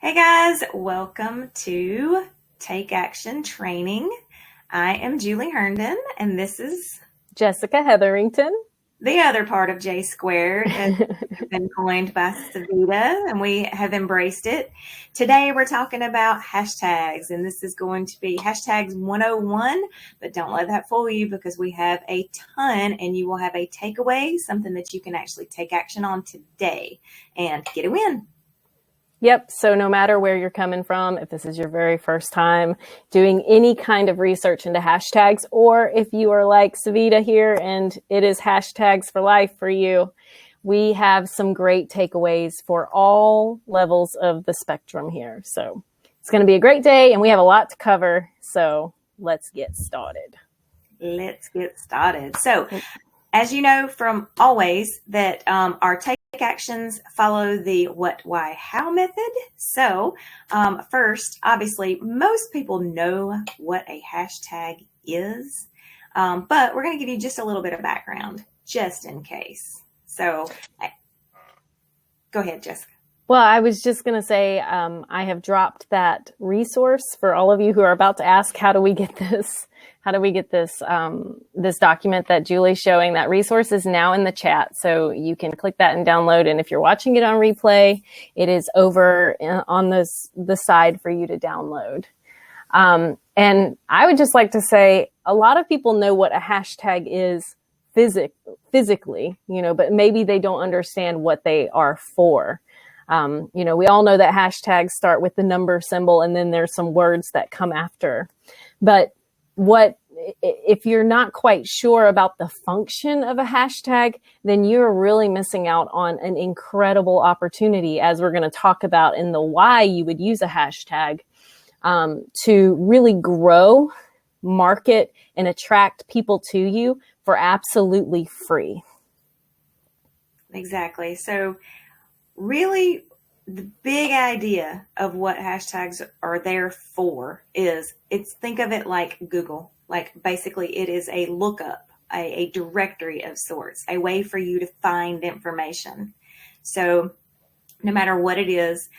Hey guys, welcome to Take Action Training. I am Julie Herndon, and this is Jessica Hetherington. the other part of J Squared, as has been coined by Savita, and we have embraced it. Today we're talking about hashtags, and this is going to be hashtags 101, but don't let that fool you because we have a ton, and you will have a takeaway, something that you can actually take action on today and get a win. Yep. So no matter where you're coming from, if this is your very first time doing any kind of research into hashtags, or if you are like Savita here and it is hashtags for life for you, we have some great takeaways for all levels of the spectrum here. So it's going to be a great day and we have a lot to cover. So let's get started. Let's get started. So as you know from always that our take actions follow the what, why, how method. So first, obviously, most people know what a hashtag is, but we're going to give you just a little bit of background just in case. So go ahead, Jessica. Well, I was just going to say I have dropped that resource for all of you who are about to ask, how do we get this? How do we get this this document that Julie's showing? That resource is now in the chat, so you can click that and download. And if you're watching it on replay, it is over on the side for you to download. And I would just like to say, a lot of people know what a hashtag is physically, but maybe they don't understand what they are for. We all know that hashtags start with the number symbol, and then there's some words that come after. But if you're not quite sure about the function of a hashtag, then you're really missing out on an incredible opportunity, as we're going to talk about in the why you would use a hashtag, to really grow, market, and attract people to you for absolutely free. Exactly. So really, the big idea of what hashtags are there for is think of it like Google. Like basically it is a lookup, a directory of sorts, a way for you to find information. So no matter what it is,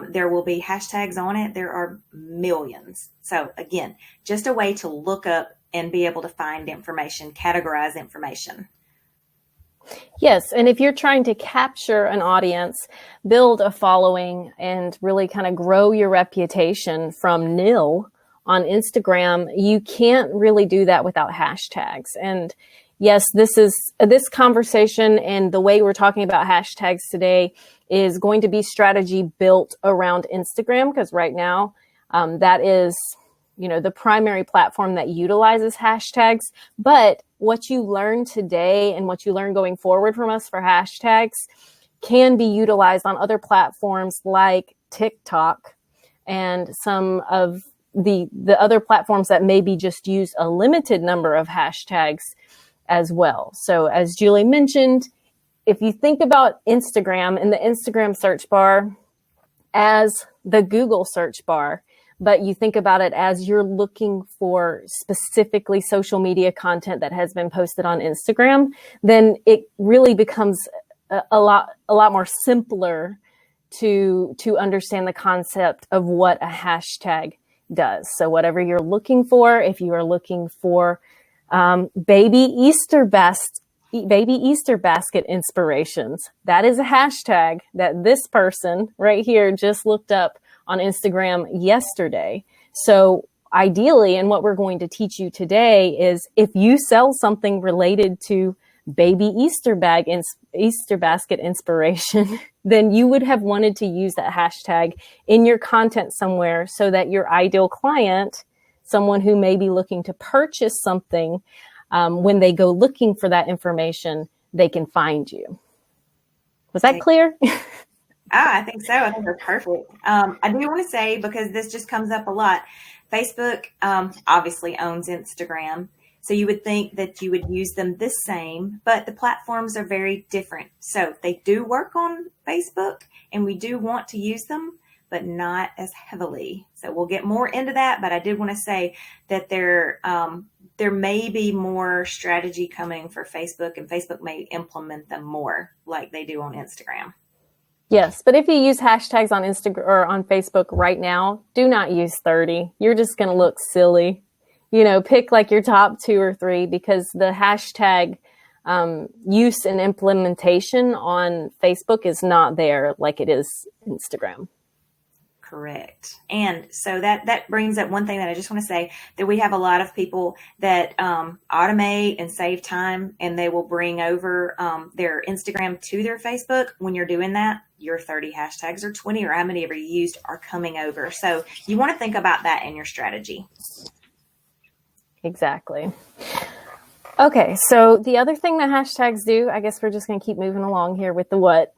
there will be hashtags on it. There are millions. So again, just a way to look up and be able to find information, categorize information. Yes. And if you're trying to capture an audience, build a following, and really kind of grow your reputation from nil on Instagram, you can't really do that without hashtags. And yes, this conversation and the way we're talking about hashtags today is going to be strategy built around Instagram, because right now that is the primary platform that utilizes hashtags. But what you learn today and what you learn going forward from us for hashtags can be utilized on other platforms like TikTok and some of the other platforms that maybe just use a limited number of hashtags as well. So as Julie mentioned, if you think about Instagram and the Instagram search bar as the Google search bar, but you think about it as you're looking for specifically social media content that has been posted on Instagram, then it really becomes a lot more simpler to understand the concept of what a hashtag does. So whatever you're looking for, if you are looking for baby Easter basket inspirations, that is a hashtag that this person right here just looked up on Instagram yesterday. So ideally, and what we're going to teach you today is, if you sell something related to baby Easter basket inspiration, then you would have wanted to use that hashtag in your content somewhere so that your ideal client, someone who may be looking to purchase something, when they go looking for that information, they can find you. Was that clear? I think so. I think they're perfect. I do want to say, because this just comes up a lot, Facebook obviously owns Instagram. So you would think that you would use them the same, but the platforms are very different. So they do work on Facebook and we do want to use them, but not as heavily. So we'll get more into that. But I did want to say that there may be more strategy coming for Facebook, and Facebook may implement them more like they do on Instagram. Yes, but if you use hashtags on Instagram or on Facebook right now, do not use 30. You're just going to look silly. Pick like your top 2 or 3, because the hashtag use and implementation on Facebook is not there like it is Instagram. Correct. And so that brings up one thing that I just want to say, that we have a lot of people that automate and save time, and they will bring over their Instagram to their Facebook. When you're doing that, your 30 hashtags or 20 or how many ever you used are coming over. So you want to think about that in your strategy. Exactly. Okay, so the other thing that hashtags do, I guess we're just going to keep moving along here with the what,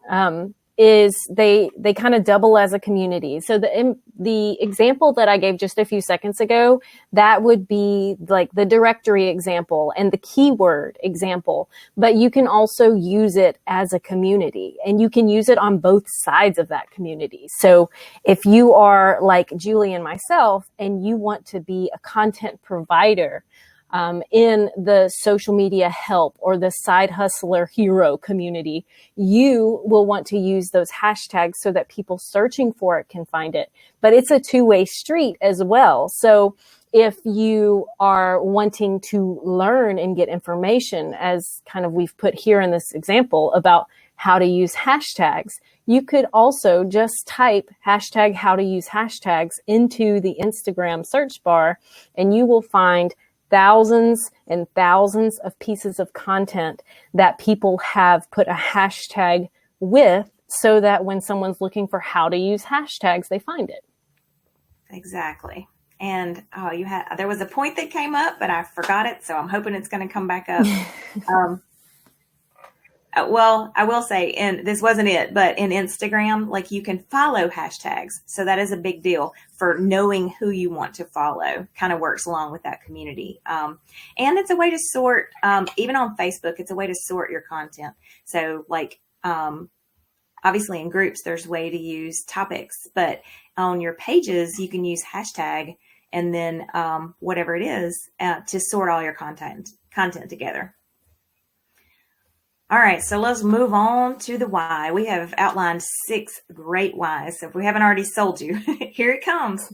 is they kind of double as a community. So the example that I gave just a few seconds ago, that would be like the directory example and the keyword example, but you can also use it as a community, and you can use it on both sides of that community. So if you are like Julie and myself, and you want to be a content provider in the social media help or the side hustler hero community, you will want to use those hashtags so that people searching for it can find it. But it's a two-way street as well. So if you are wanting to learn and get information, as kind of we've put here in this example about how to use hashtags, you could also just type hashtag how to use hashtags into the Instagram search bar, and you will find thousands and thousands of pieces of content that people have put a hashtag with, so that when someone's looking for how to use hashtags, they find it. Exactly. And there was a point that came up, but I forgot it, so I'm hoping it's going to come back up. Well, I will say, and this wasn't it, but in Instagram, like, you can follow hashtags. So that is a big deal for knowing who you want to follow. Kind of works along with that community. And it's a way to sort, even on Facebook, it's a way to sort your content. So like, obviously in groups, there's a way to use topics, but on your pages, you can use hashtag and then whatever it is to sort all your content together. All right, so let's move on to the why. We have outlined 6 great whys. So if we haven't already sold you, here it comes.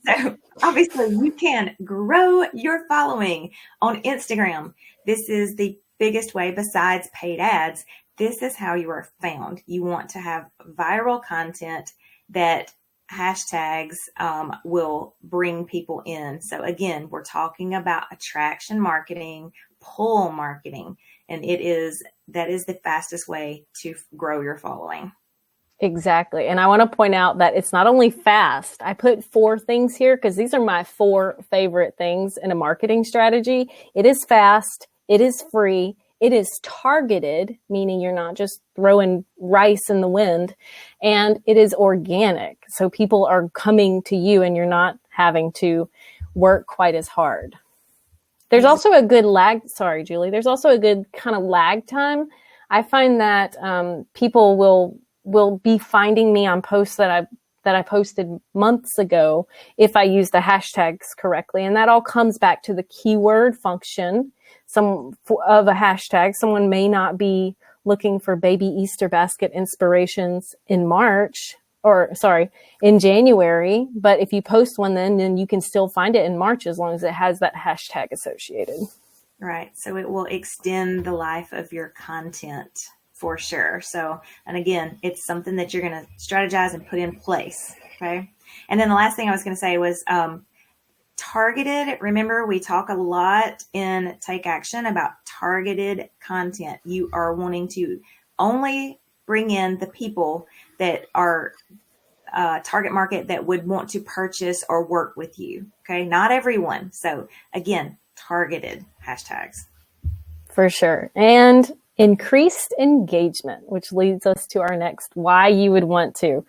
So obviously you can grow your following on Instagram. This is the biggest way besides paid ads. This is how you are found. You want to have viral content that hashtags will bring people in. So again, we're talking about attraction marketing, pull marketing, and that is the fastest way to grow your following. Exactly. And I want to point out that it's not only fast. I put 4 things here because these are my 4 favorite things in a marketing strategy. It is fast. It is free. It is targeted, meaning you're not just throwing rice in the wind, and it is organic. So people are coming to you and you're not having to work quite as hard. There's also a good sorry, Julie, there's also a good kind of lag time. I find that people will be finding me on posts that I posted months ago if I use the hashtags correctly. And that all comes back to the keyword function of a hashtag. Someone may not be looking for baby Easter basket inspirations in January, but if you post one then you can still find it in March as long as it has that hashtag associated. Right. So it will extend the life of your content for sure. So, and again, it's something that you're going to strategize and put in place. Okay. And then the last thing I was going to say was targeted. Remember, we talk a lot in Take Action about targeted content. You are wanting to only bring in the people that are target market that would want to purchase or work with you. Okay. Not everyone. So again, targeted hashtags. For sure. And increased engagement, which leads us to our next why you would want to.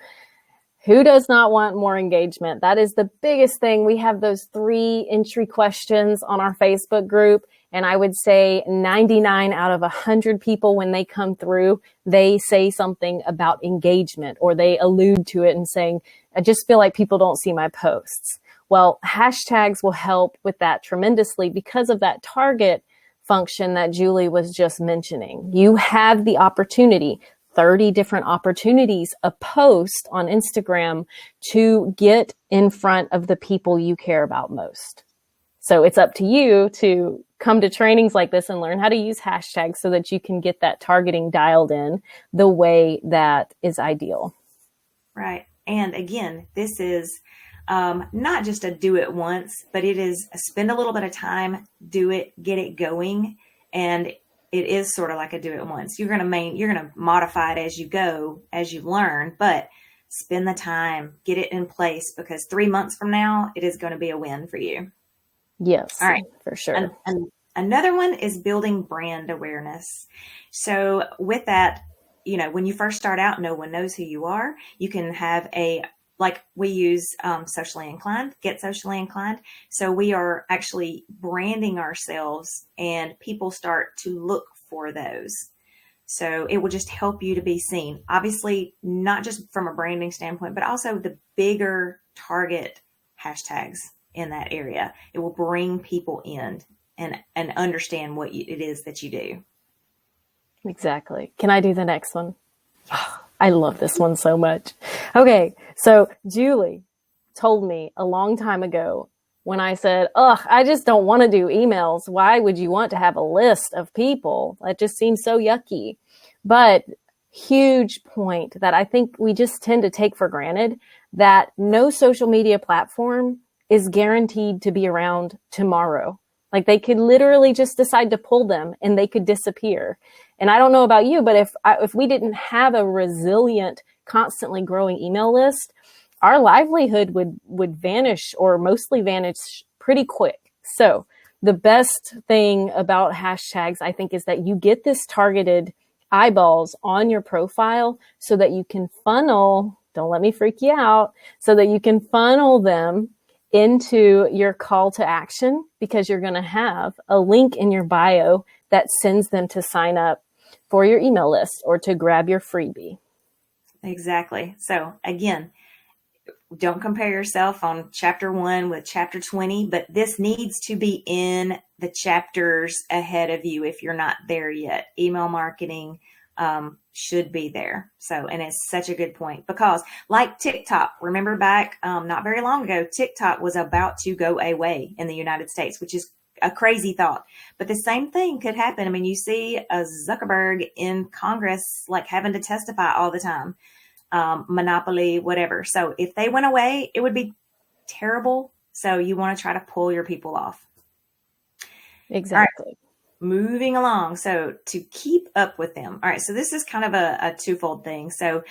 Who does not want more engagement? That is the biggest thing. We have those 3 entry questions on our Facebook group. And I would say 99 out of 100 people, when they come through, they say something about engagement, or they allude to it and saying, I just feel like people don't see my posts. Well, hashtags will help with that tremendously because of that target function that Julie was just mentioning. You have the opportunity 30 different opportunities a post on Instagram to get in front of the people you care about most. So it's up to you to come to trainings like this and learn how to use hashtags so that you can get that targeting dialed in the way that is ideal. Right. And again, this is not just a do it once, but it is spend a little bit of time, do it, get it going. And it is sort of like a do it once. You're going to modify it as you go, as you learn, but spend the time, get it in place, because 3 months from now, it is going to be a win for you. Yes, all right, for sure. And another one is building brand awareness. So with that, when you first start out, no one knows who you are. You can have like we use Get Socially Inclined. So we are actually branding ourselves and people start to look for those. So it will just help you to be seen. Obviously, not just from a branding standpoint, but also the bigger target hashtags in that area. It will bring people in and understand what it is that you do. Exactly. Can I do the next one? Oh, I love this one so much. Okay. So Julie told me a long time ago when I said, I just don't want to do emails. Why would you want to have a list of people? That just seems so yucky. But huge point that I think we just tend to take for granted, that no social media platform is guaranteed to be around tomorrow. Like they could literally just decide to pull them and they could disappear. And I don't know about you, but if we didn't have a resilient, constantly growing email list, our livelihood would vanish, or mostly vanish, pretty quick. So the best thing about hashtags, I think, is that you get this targeted eyeballs on your profile so that you can funnel, don't let me freak you out, so that you can funnel them into your call to action, because you're going to have a link in your bio that sends them to sign up for your email list or to grab your freebie. Exactly. So again, don't compare yourself on chapter 1 with chapter 20, but this needs to be in the chapters ahead of you if you're not there yet. Email marketing should be there. So, and it's such a good point, because like TikTok, remember back not very long ago, TikTok was about to go away in the United States, which is a crazy thought. But the same thing could happen. I mean, you see a Zuckerberg in Congress, like having to testify all the time, monopoly, whatever. So if they went away, it would be terrible. So you want to try to pull your people off. Exactly. All right, moving along. So to keep up with them. All right. So this is kind of a twofold thing. So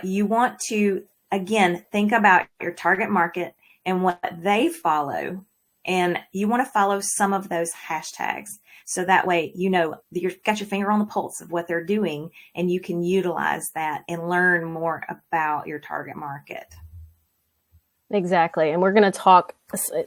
you want to, again, think about your target market and what they follow. And you want to follow some of those hashtags. So that way, you've got your finger on the pulse of what they're doing, and you can utilize that and learn more about your target market. Exactly. And we're going to talk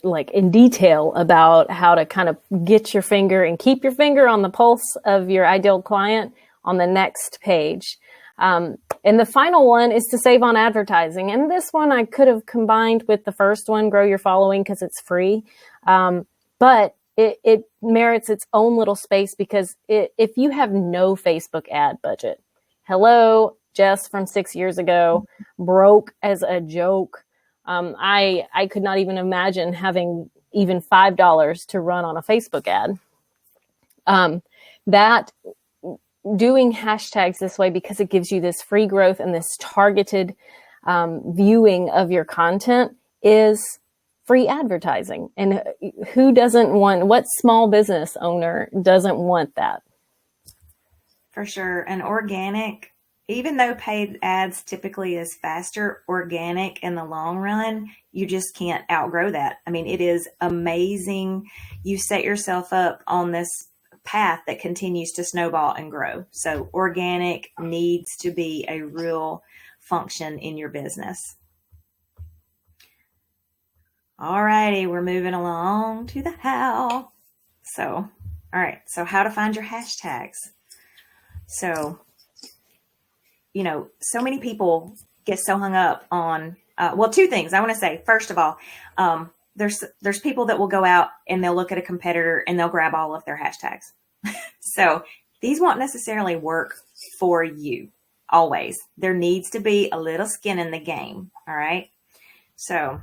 like in detail about how to kind of get your finger and keep your finger on the pulse of your ideal client on the next page. And the final one is to save on advertising. And this one I could have combined with the first one, grow your following, because it's free. But it merits its own little space, because if you have no Facebook ad budget, hello, Jess from 6 years ago, broke as a joke. I could not even imagine having even $5 to run on a Facebook ad. That doing hashtags this way, because it gives you this free growth and this targeted viewing of your content, is free advertising. And what small business owner doesn't want that? For sure. And organic, even though paid ads typically is faster, organic in the long run, you just can't outgrow that. I mean, it is amazing. You set yourself up on this path that continues to snowball and grow. So organic needs to be a real function in your business. All righty, we're moving along to the how. So, all right. So how to find your hashtags. So, so many people get so hung up on, two things I want to say. First of all, there's people that will go out and they'll look at a competitor and they'll grab all of their hashtags. So these won't necessarily work for you. always. There needs to be a little skin in the game. All right. So.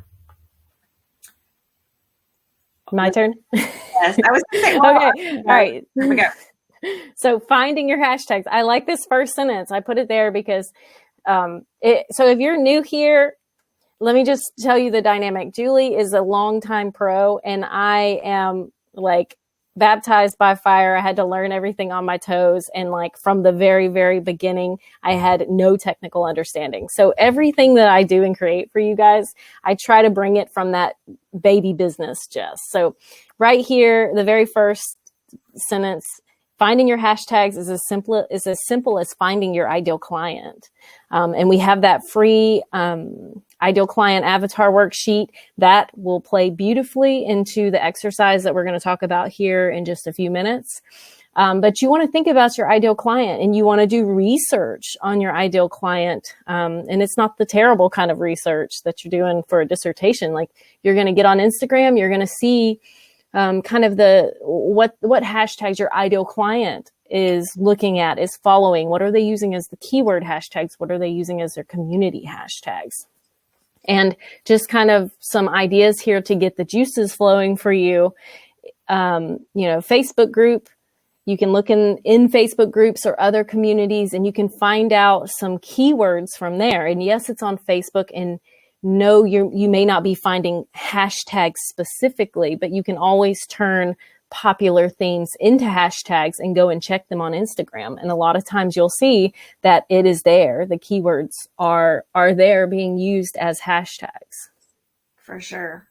My turn. Yes, I was going to say, okay. All right. Here we go. So finding your hashtags. I like this first sentence. I put it there because so if you're new here, let me just tell you the dynamic. Julie is a longtime pro, and I am like baptized by fire. I had to learn everything on my toes. And like from the very, very beginning, I had no technical understanding. So everything that I do and create for you guys, I try to bring it from that baby business, Jess. So right here, the very first sentence, finding your hashtags is as simple as finding your ideal client. And we have that free ideal client avatar worksheet that will play beautifully into the exercise that we're going to talk about here in just a few minutes. But you want to think about your ideal client, and you want to do research on your ideal client. And it's not the terrible kind of research that you're doing for a dissertation. Like, you're going to get on Instagram, you're going to see kind of what hashtags your ideal client is looking at, is following. What are they using as the keyword hashtags? What are they using as their community hashtags? And just kind of some ideas here to get the juices flowing for you. Facebook group, you can look in Facebook groups or other communities, and you can find out some keywords from there. And yes, it's on Facebook, and no, you may not be finding hashtags specifically, but you can always turn popular themes into hashtags and go and check them on Instagram. And a lot of times you'll see that it is there. The keywords are there being used as hashtags. For sure.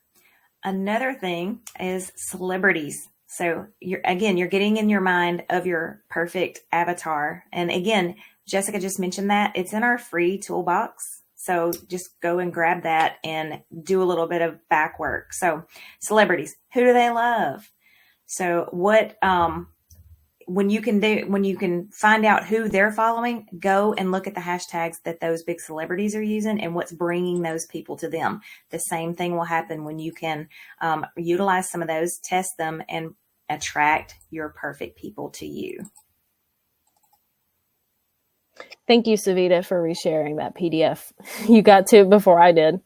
Another thing is celebrities. So you're getting in your mind of your perfect avatar. And again, Jessica just mentioned that it's in our free toolbox. So just go and grab that and do a little bit of back work. So celebrities, who do they love? So when you can find out who they're following, go and look at the hashtags that those big celebrities are using and what's bringing those people to them. The same thing will happen when you can utilize some of those, test them, and attract your perfect people to you. Thank you, Savita, for resharing that PDF. You got to before I did.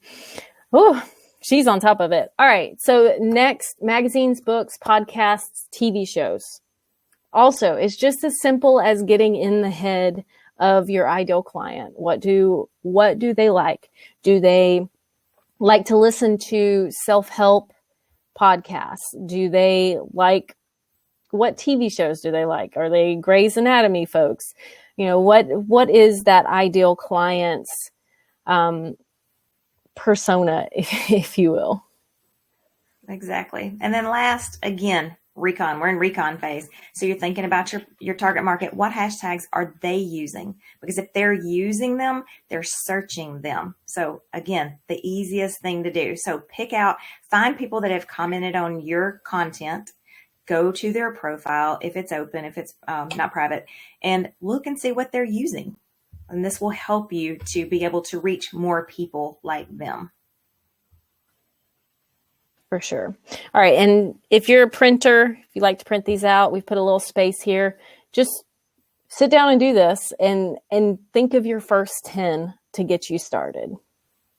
Oh, she's on top of it. All right. So next, magazines, books, podcasts, TV shows. Also, it's just as simple as getting in the head of your ideal client. What do they like? Do they like to listen to self-help podcasts? Do they like, what TV shows do they like? Are they Grey's Anatomy folks? What is that ideal client's persona, if you will? Exactly. And then last, again, recon. We're in recon phase. So you're thinking about your target market. What hashtags are they using? Because if they're using them, they're searching them. So again, the easiest thing to do. So find people that have commented on your content. Go to their profile if it's open, if it's not private, and look and see what they're using. And this will help you to be able to reach more people like them. For sure. All right. And if you're a printer, if you like to print these out, we've put a little space here. Just sit down and do this and think of your first 10 to get you started.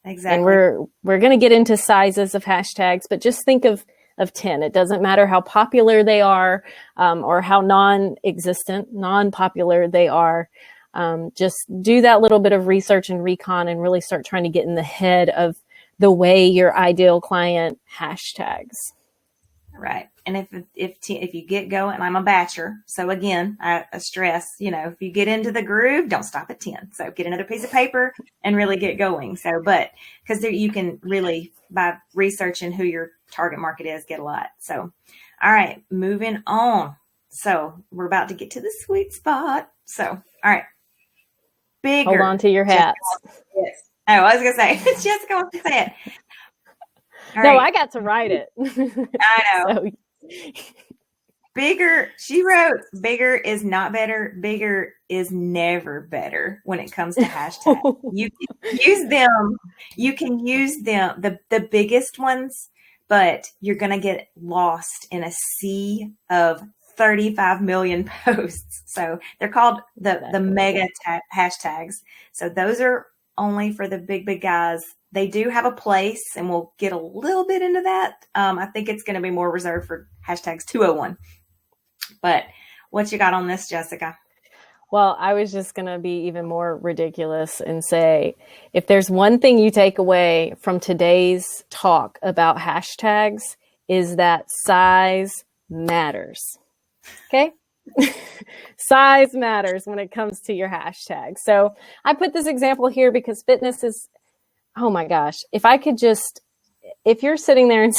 Exactly. And we're going to get into sizes of hashtags, but just think of 10. It doesn't matter how popular they are or how non-popular they are. Just do that little bit of research and recon and really start trying to get in the head of the way your ideal client hashtags. Right. And if you get going, I'm a batcher. So again, I stress, if you get into the groove, don't stop at 10. So get another piece of paper and really get going. So, but because you can really, by researching who your target market is, get a lot. So, all right, moving on. So we're about to get to the sweet spot. So, all right. Bigger. Hold on to your hats. Yes. Oh, I was going to say, Jessica wants to say it. All right. I got to write it. I know. Bigger, she wrote, bigger is not better. Bigger is never better when it comes to hashtags. You can use them. You can use them, the biggest ones, but you're going to get lost in a sea of 35 million posts. So they're called the mega hashtags. So those are only for the big guys. They do have a place, and we'll get a little bit into that. I think it's going to be more reserved for hashtags 201. But what you got on this, Jessica? Well, I was just going to be even more ridiculous and say, if there's one thing you take away from today's talk about hashtags, is that size matters. Okay? Size matters when it comes to your hashtag. So I put this example here because fitness is, oh my gosh, if you're sitting there and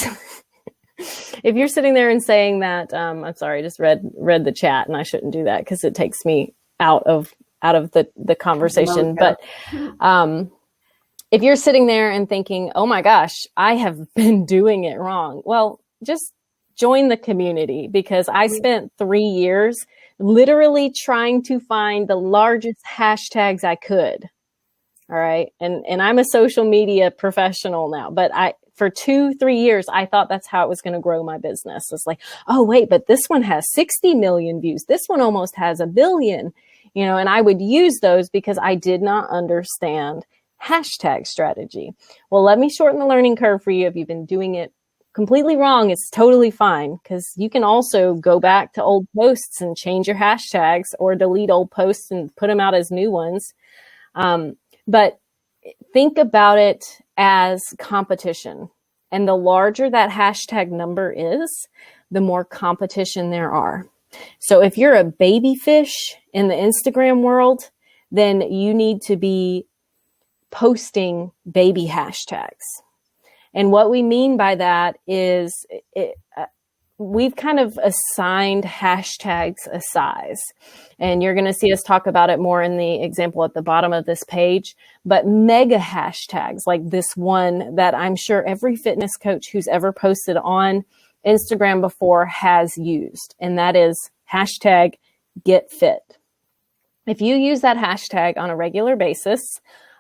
saying that, I'm sorry, I just read the chat, and I shouldn't do that because it takes me out of the conversation. But if you're sitting there and thinking, oh my gosh, I have been doing it wrong, well, just join the community, because I spent 3 years literally trying to find the largest hashtags I could. All right. And I'm a social media professional now, but for 2-3 years, I thought that's how it was going to grow my business. It's like, oh, wait, but this one has 60 million views. This one almost has 1 billion, and I would use those because I did not understand hashtag strategy. Well, let me shorten the learning curve for you. If you've been doing it completely wrong, it's totally fine, because you can also go back to old posts and change your hashtags, or delete old posts and put them out as new ones. But think about it as competition. And the larger that hashtag number is, the more competition there are. So if you're a baby fish in the Instagram world, then you need to be posting baby hashtags. And what we mean by that is we've kind of assigned hashtags a size. And you're going to see us talk about it more in the example at the bottom of this page. But mega hashtags, like this one that I'm sure every fitness coach who's ever posted on Instagram before has used, and that is hashtag get fit. If you use that hashtag on a regular basis,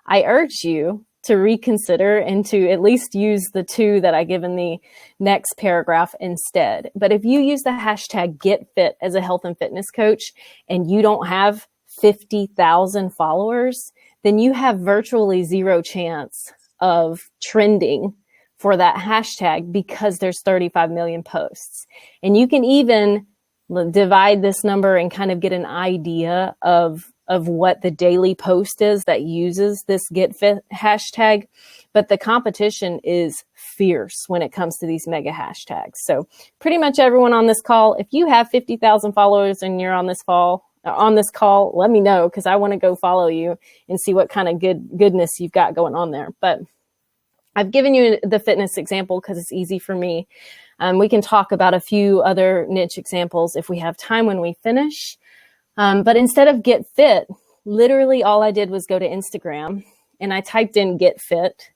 I urge you to reconsider and to at least use the 2 that I give in the next paragraph instead. But if you use the hashtag get fit as a health and fitness coach, and you don't have 50,000 followers, then you have virtually zero chance of trending for that hashtag, because there's 35 million posts. And you can even divide this number and kind of get an idea of what the daily post is that uses this get fit hashtag. But the competition is fierce when it comes to these mega hashtags. So pretty much everyone on this call, if you have 50,000 followers and you're on this call, let me know, because I want to go follow you and see what kind of goodness you've got going on there. But I've given you the fitness example because it's easy for me. We can talk about a few other niche examples if we have time when we finish. But instead of get fit, literally all I did was go to Instagram and I typed in get fit,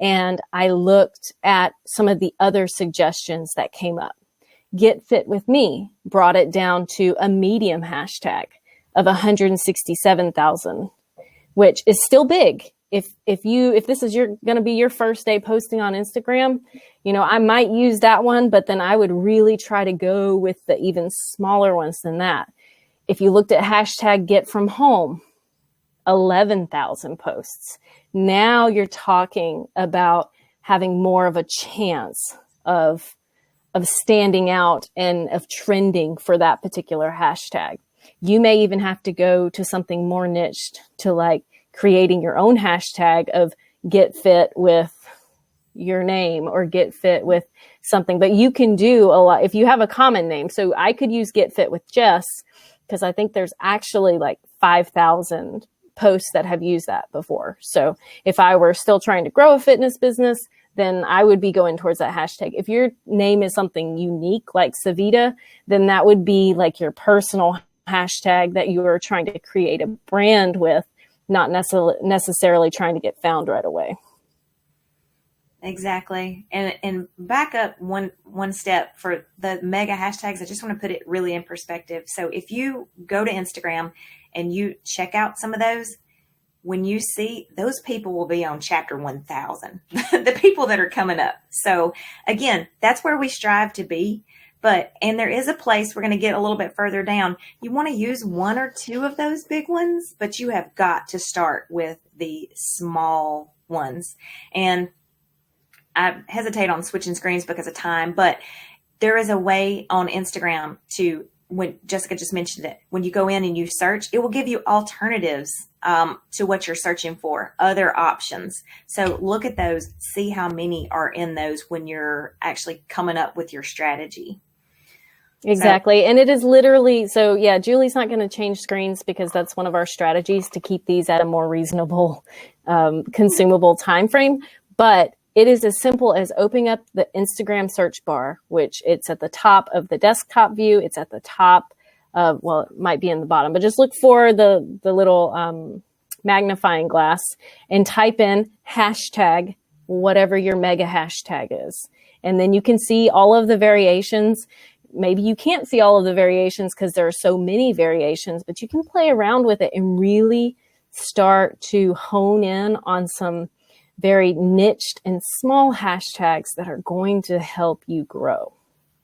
and I looked at some of the other suggestions that came up. Get fit with me brought it down to a medium hashtag of 167,000, which is still big. If this is going to be your first day posting on Instagram, I might use that one, but then I would really try to go with the even smaller ones than that. If you looked at hashtag get from home, 11,000 posts. Now you're talking about having more of a chance of standing out and of trending for that particular hashtag. You may even have to go to something more niched, to like creating your own hashtag of get fit with your name or get fit with something. But you can do a lot if you have a common name. So I could use get fit with Jess, because I think there's actually like 5,000 posts that have used that before. So if I were still trying to grow a fitness business, then I would be going towards that hashtag. If your name is something unique like Savita, then that would be like your personal hashtag that you are trying to create a brand with, not necessarily trying to get found right away. Exactly. And back up one step for the mega hashtags. I just want to put it really in perspective. So if you go to Instagram and you check out some of those, when you see those people will be on chapter 1000, the people that are coming up. So again, that's where we strive to be. And there is a place we're going to get a little bit further down. You want to use one or two of those big ones, but you have got to start with the small ones. And I hesitate on switching screens because of time, but there is a way on Instagram to, when Jessica just mentioned it, when you go in and you search, it will give you alternatives to what you're searching for, other options. So look at those, see how many are in those when you're actually coming up with your strategy. Exactly. And it is literally, so yeah, Julie's not going to change screens because that's one of our strategies to keep these at a more reasonable, consumable time frame. But it is as simple as opening up the Instagram search bar, which it's at the top of the desktop view. It's at the top of, well, it might be in the bottom, but just look for the little magnifying glass and type in hashtag, whatever your mega hashtag is. And then you can see all of the variations. Maybe you can't see all of the variations because there are so many variations, but you can play around with it and really start to hone in on some very niched and small hashtags that are going to help you grow.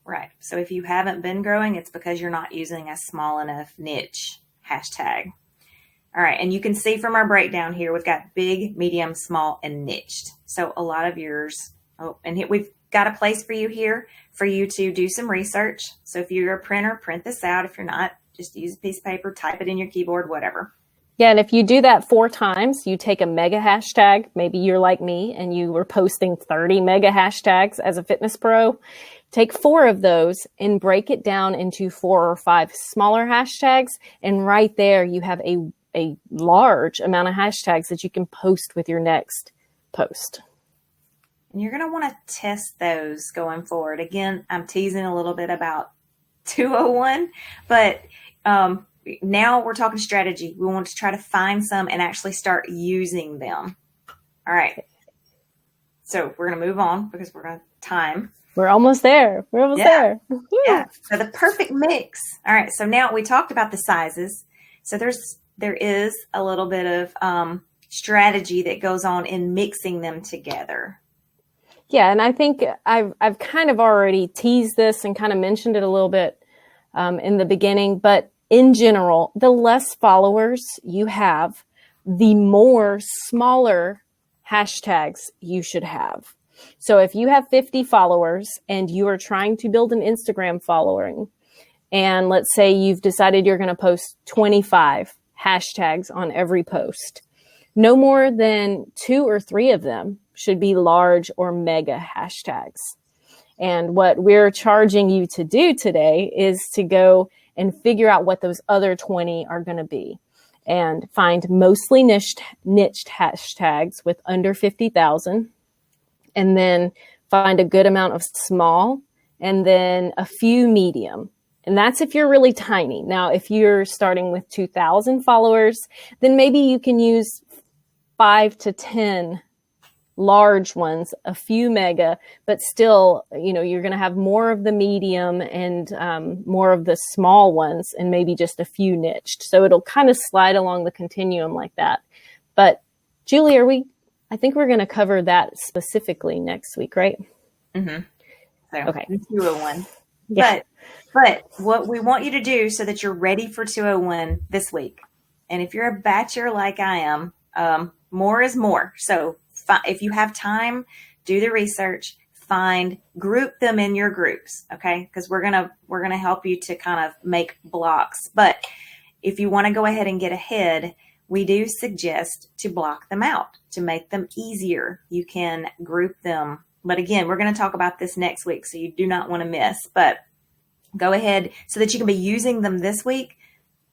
Right. So if you haven't been growing, it's because you're not using a small enough niche hashtag. All right. And you can see from our breakdown here, we've got big, medium, small, and niched. So a lot of yours, we've got a place for you here for you to do some research. So if you're a printer, print this out. If you're not, just use a piece of paper, type it in your keyboard, whatever. Yeah, and if you do that 4 times, you take a mega hashtag. Maybe you're like me and you were posting 30 mega hashtags as a fitness pro. Take 4 of those and break it down into 4 or 5 smaller hashtags. And right there, you have a large amount of hashtags that you can post with your next post. And you're going to want to test those going forward. Again, I'm teasing a little bit about 201, but now we're talking strategy. We want to try to find some and actually start using them. All right. So we're going to move on because we're going to time. We're almost there. We're almost there. Yeah. So the perfect mix. All right. So now we talked about the sizes. So there is a little bit of strategy that goes on in mixing them together. Yeah, and I think I've kind of already teased this and kind of mentioned it a little bit in the beginning, but in general, the less followers you have, the more smaller hashtags you should have. So if you have 50 followers and you are trying to build an Instagram following, and let's say you've decided you're going to post 25 hashtags on every post, no more than 2 or 3 of them should be large or mega hashtags. And what we're charging you to do today is to go and figure out what those other 20 are going to be and find mostly niched hashtags with under 50,000, and then find a good amount of small and then a few medium. And that's if you're really tiny. Now, if you're starting with 2,000 followers, then maybe you can use 5 to 10 large ones, a few mega, but still, you're going to have more of the medium and more of the small ones and maybe just a few niched. So it'll kind of slide along the continuum like that. But Julie, I think we're going to cover that specifically next week, right? Mm-hmm. So, okay. 201. Yeah. But what we want you to do so that you're ready for 201 this week. And if you're a batcher like I am, more is more. So if you have time, do the research, group them in your groups. Okay. Cause we're going to help you to kind of make blocks. But if you want to go ahead and get ahead, we do suggest to block them out to make them easier. You can group them. But again, we're going to talk about this next week. So you do not want to miss, but go ahead so that you can be using them this week.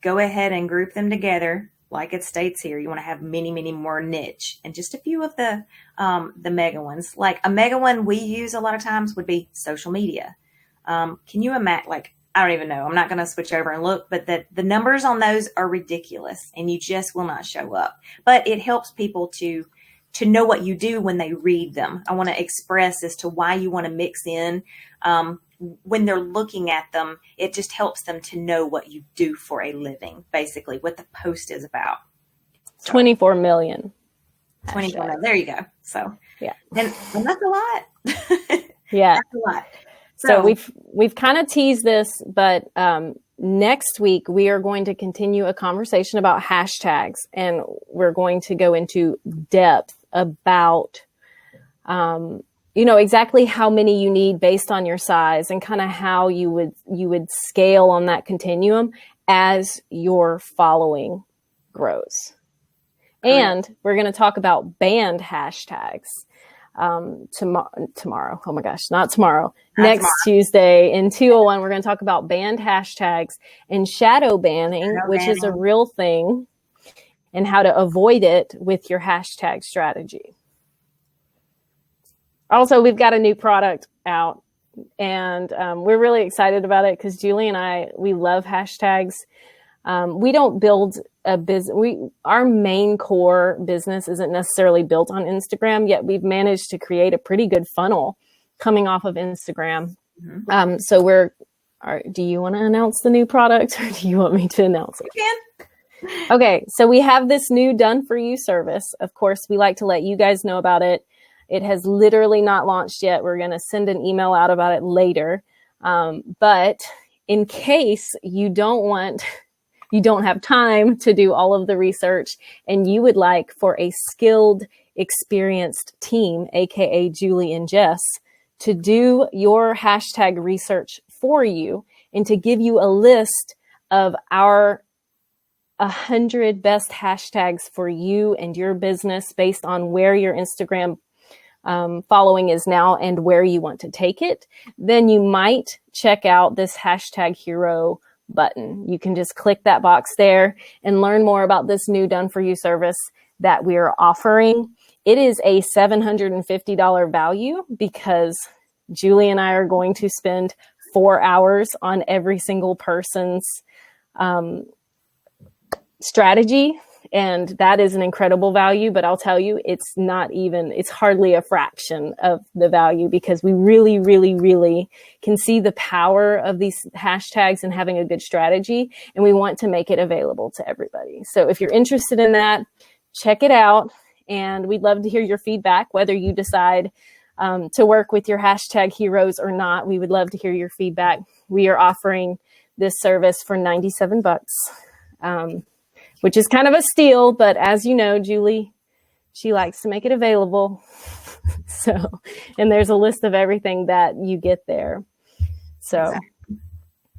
Go ahead and group them together. Like it states here, you want to have many, many more niche and just a few of the mega ones. Like a mega one we use a lot of times would be social media. Can you imagine, I don't even know. I'm not going to switch over and look, but the numbers on those are ridiculous and you just will not show up. But it helps people to know what you do when they read them. I want to express as to why you want to mix in when they're looking at them, it just helps them to know what you do for a living, basically, what the post is about. So, 24 million. 24 million. There you go. So, yeah. And that's a lot. Yeah. That's a lot. So we've kind of teased this, but next week we are going to continue a conversation about hashtags, and we're going to go into depth about, exactly how many you need based on your size, and kind of how you would scale on that continuum as your following grows. And we're going to talk about banned hashtags tomorrow. Oh my gosh, not tomorrow. Next Tuesday in 201, we're going to talk about banned hashtags and shadow banning, which is a real thing, and how to avoid it with your hashtag strategy. Also, we've got a new product out, and we're really excited about it because Julie and I, we love hashtags. We don't build a business. Our main core business isn't necessarily built on Instagram, yet we've managed to create a pretty good funnel coming off of Instagram. Mm-hmm. So do you want to announce the new product, or do you want me to announce it? You can. Okay. So we have this new done for you service. Of course, we like to let you guys know about it. It has literally not launched yet. We're going to send an email out about it later. But in case you don't have time to do all of the research, and you would like for a skilled, experienced team, aka Julie and Jess, to do your hashtag research for you and to give you a list of our 100 best hashtags for you and your business based on where your Instagram following is now and where you want to take it, then you might check out this hashtag hero button. You can just click that box there and learn more about this new done for you service that we are offering. It is a $750 value because Julie and I are going to spend 4 hours on every single person's strategy. And that is an incredible value, but I'll tell you, it's hardly a fraction of the value, because we really, really, really can see the power of these hashtags and having a good strategy. And we want to make it available to everybody. So if you're interested in that, check it out. And we'd love to hear your feedback, whether you decide to work with your hashtag heroes or not. We would love to hear your feedback. We are offering this service for $97. Which is kind of a steal, but as you know, Julie, she likes to make it available. And there's a list of everything that you get there. Exactly.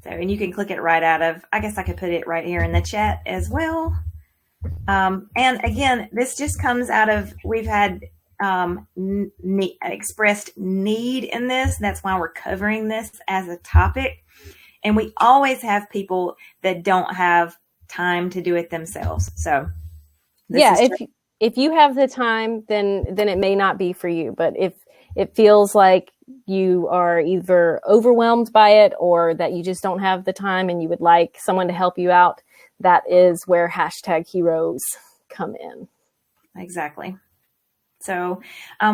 And you can click it right out of, I guess I could put it right here in the chat as well. And again, this just comes out of, we've had expressed need in this. That's why we're covering this as a topic. And we always have people that don't have time to do it themselves. So if you have the time, then it may not be for you. But if it feels like you are either overwhelmed by it or that you just don't have the time and you would like someone to help you out, that is where hashtag heroes come in. Exactly. So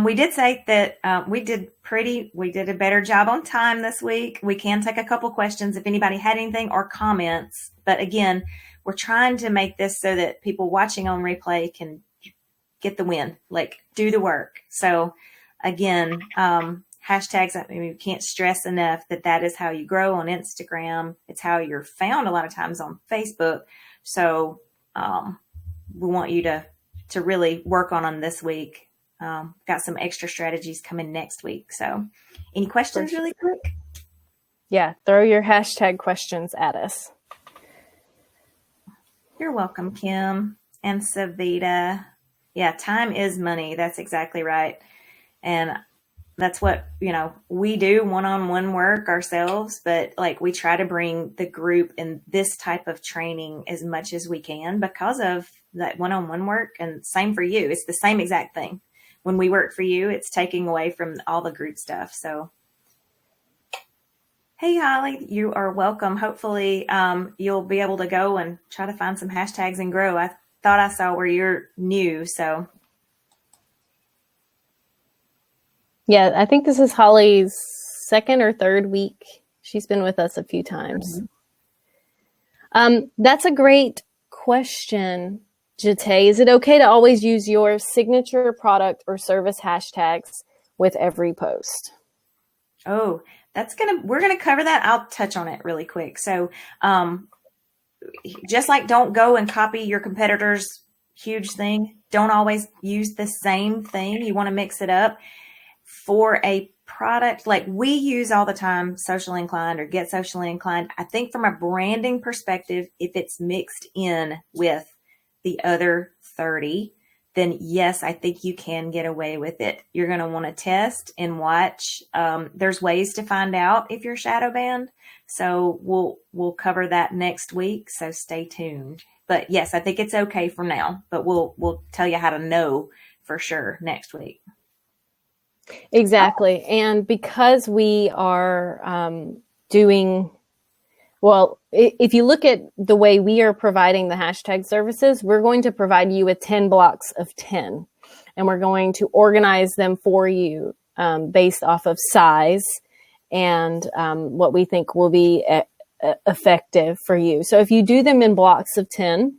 we did say that we did a better job on time this week. We can take a couple questions if anybody had anything or comments. But again, we're trying to make this so that people watching on replay can get the win, like do the work. So again, hashtags, I mean, we can't stress enough that is how you grow on Instagram. It's how you're found a lot of times on Facebook. So we want you to really work on them this week. Got some extra strategies coming next week. So any questions really quick? Yeah, throw your hashtag questions at us. You're welcome, Kim and Savita. Yeah, time is money. That's exactly right. And that's what, we do one-on-one work ourselves, but like we try to bring the group in this type of training as much as we can because of that one-on-one work. And same for you. It's the same exact thing. When we work for you, it's taking away from all the group stuff. So, hey, Holly, you are welcome. Hopefully you'll be able to go and try to find some hashtags and grow. I thought I saw where you're new. So, yeah, I think this is Holly's second or third week. She's been with us a few times. Mm-hmm. That's a great question, Jate. Is it okay to always use your signature product or service hashtags with every post? Oh, we're gonna cover that. I'll touch on it really quick. So, just like don't go and copy your competitor's huge thing. Don't always use the same thing. You want to mix it up for a product like we use all the time, Socially Inclined or Get Socially Inclined. I think from a branding perspective, if it's mixed in with the other 30, then yes, I think you can get away with it. You're going to want to test and watch. There's ways to find out if you're shadow banned. So we'll cover that next week. So stay tuned. But yes, I think it's okay for now, but we'll tell you how to know for sure next week. Exactly. And because we are doing, well, if you look at the way we are providing the hashtag services, we're going to provide you with 10 blocks of 10, and we're going to organize them for you based off of size and what we think will be effective for you. So if you do them in blocks of 10,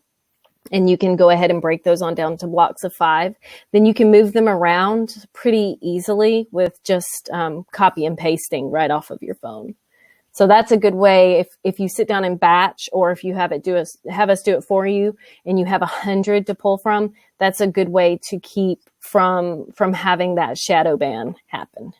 and you can go ahead and break those on down to blocks of 5, then you can move them around pretty easily with just copy and pasting right off of your phone. So that's a good way if you sit down and batch, or if you have us do it for you and you have 100 to pull from, that's a good way to keep from having that shadow ban happen.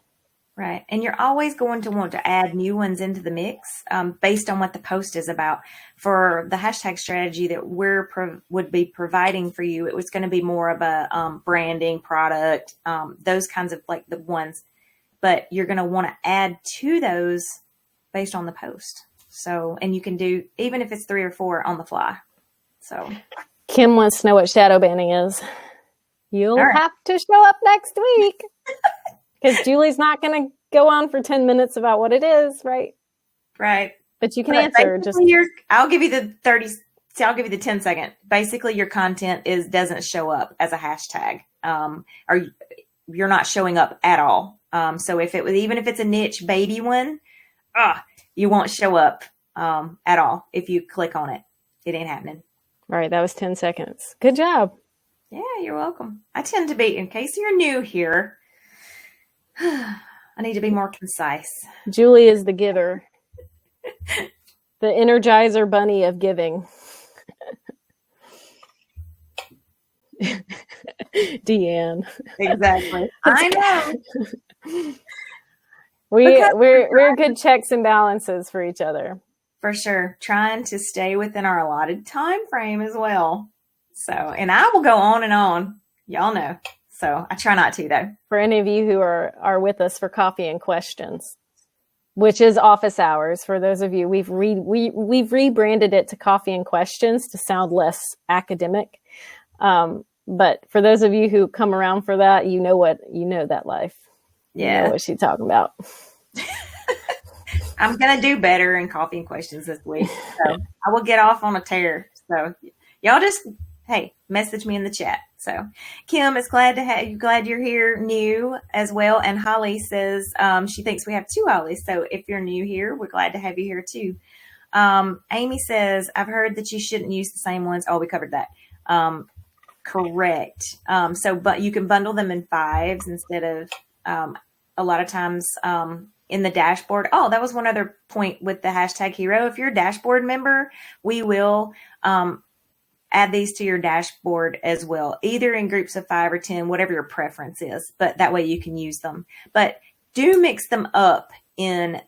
Right. And you're always going to want to add new ones into the mix based on what the post is about. For the hashtag strategy that would be providing for you, it was going to be more of a branding product, those kinds of like the ones. But you're going to want to add to those based on the post. So, and you can do, even if it's 3 or 4 on the fly. So Kim wants to know what shadow banning is. You'll have to show up next week. Because Julie's not going to go on for 10 minutes about what it is, right? Right. But you can answer. I'll give you the 10 second. Basically, your content doesn't show up as a hashtag, or you're not showing up at all. So even if it's a niche baby one, you won't show up at all if you click on it. It ain't happening. All right, that was 10 seconds. Good job. Yeah, you're welcome. I tend to be, in case you're new here, I need to be more concise. Julie is the giver. The Energizer bunny of giving. Deanne. Exactly. I know. We're good checks and balances for each other. For sure. Trying to stay within our allotted time frame as well. So, and I will go on and on. Y'all know. So I try not to, though. For any of you who are with us for coffee and questions, which is office hours. For those of you, we've rebranded it to coffee and questions to sound less academic. But for those of you who come around for that, you know that life. Yeah. You know what she's talking about. I'm going to do better in coffee and questions this week. So I will get off on a tear. So y'all just, hey, message me in the chat. So Kim is glad to have you. Glad you're here new as well. And Holly says she thinks we have 2 Hollies. So if you're new here, we're glad to have you here too. Amy says, I've heard that you shouldn't use the same ones. Oh, we covered that. Correct. But you can bundle them in 5s instead of a lot of times in the dashboard. Oh, that was one other point with the hashtag hero. If you're a dashboard member, we will add these to your dashboard as well, either in groups of 5 or 10, whatever your preference is, but that way you can use them. But do mix them up in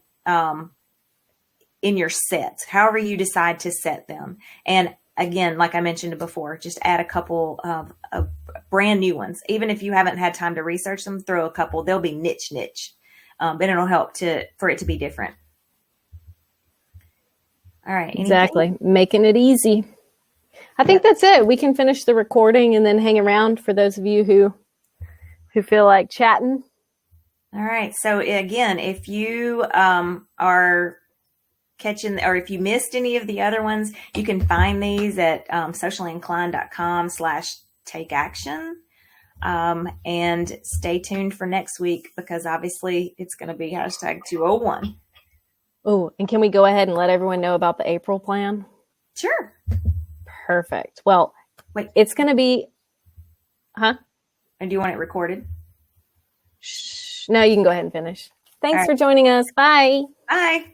your sets, however you decide to set them. And again, like I mentioned before, just add a couple of brand new ones. Even if you haven't had time to research them, throw a couple. They'll be niche. But it'll help for it to be different. All right. Anything? Exactly. Making it easy. I think that's it. We can finish the recording and then hang around for those of you who feel like chatting. All right. So again, if you are catching, or if you missed any of the other ones, you can find these at sociallyinclined.com/takeaction. And stay tuned for next week, because obviously it's going to be hashtag 201. Oh, and can we go ahead and let everyone know about the April plan? Sure. Perfect. Well, wait, it's going to be, And do you want it recorded? No, you can go ahead and finish. Thanks right. for joining us. Bye. Bye.